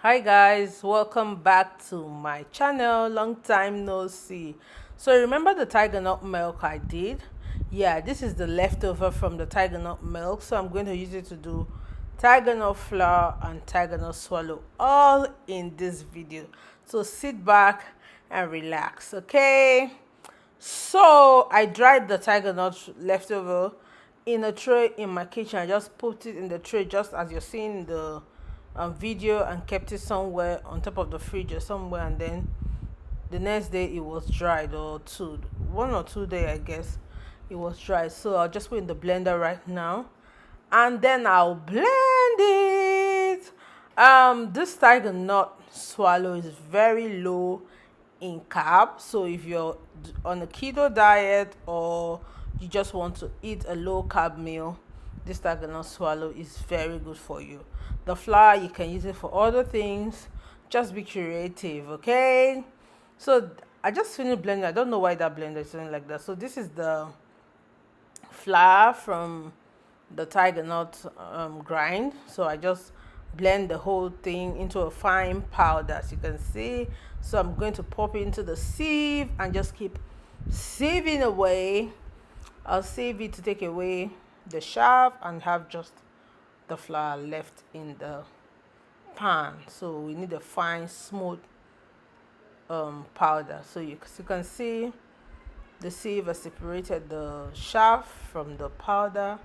Hi guys, welcome back to my channel. Long time no see. So remember the tiger nut milk I did? Yeah, this is the leftover from the tiger nut milk, so I'm going to use it to do tiger nut flour and tiger nut swallow all in this video. So sit back and relax, okay? So I dried the tiger nut leftover in a tray in my kitchen. I just put it in the tray just as you're seeing in the video, and kept it somewhere on top of the fridge or somewhere, and then the next day it was dried, or 1 or 2 day I guess it was dried. So I'll just put in the blender right now and then I'll blend it. This tiger nut swallow is very low in carb, so if you're on a keto diet or you just want to eat a low carb meal, this tiger nut swallow is very good for you. The flour, you can use it for other things. Just be creative, okay? So I just finished blending. I don't know why that blender is doing like that. So this is the flour from the tiger nut grind. So I just blend the whole thing into a fine powder, as you can see. So I'm going to pop it into the sieve and just keep sieving away. I'll sieve it to take away the chaff and have just the flour left in the pan. So we need a fine smooth powder. So you can see the sieve has separated the chaff from the powder.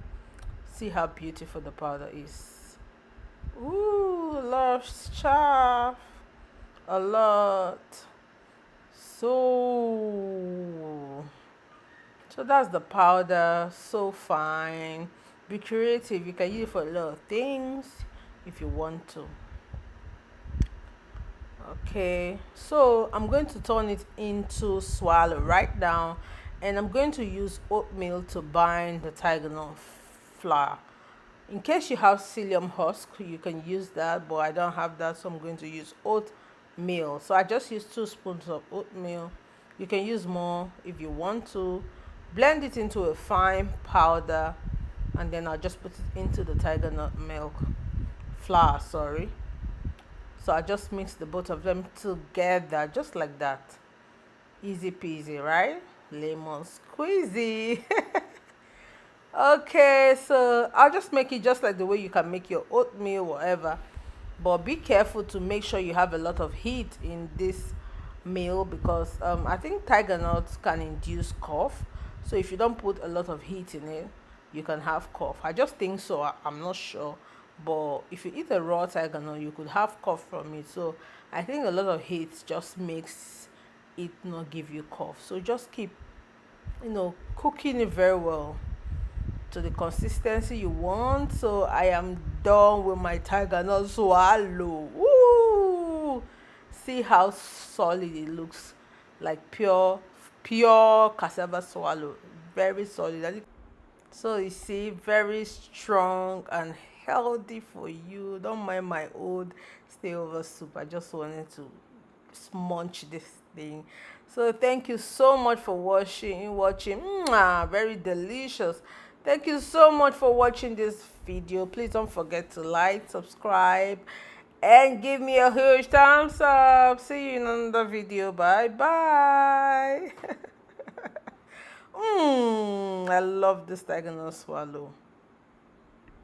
See how beautiful the powder is. Ooh, a lot of chaff, a lot. So that's the powder. So fine. Be creative. You can use it for a lot of things if you want to. Okay, so I'm going to turn it into swallow right now, and I'm going to use oatmeal to bind the tiger nut flour. In case you have psyllium husk, you can use that, but I don't have that, so I'm going to use oatmeal. So I just use 2 spoons of oatmeal. You can use more if you want to. Blend it into a fine powder, and then I'll just put it into the tiger nut flour, sorry. So I just mix the both of them together, just like that. Easy peasy, right? Lemon squeezy. Okay, so I'll just make it just like the way you can make your oatmeal, whatever. But be careful to make sure you have a lot of heat in this meal, because I think tiger nuts can induce cough. So if you don't put a lot of heat in it, you can have cough. I just think so. I'm not sure. But if you eat a raw tiger nut, you could have cough from it. So I think a lot of heat just makes it not give you cough. So just keep, cooking it very well to the consistency you want. So I am done with my tiger nut swallow. Woo! See how solid it looks, like pure cassava swallow. Very solid. So you see, very strong and healthy for you. Don't mind my old stayover soup. I just wanted to munch this thing. So thank you so much for watching. Very delicious. Thank you so much for watching this video. Please don't forget to like, subscribe, and give me a huge thumbs up. See you in another video. Bye bye. I love this tiger nut swallow.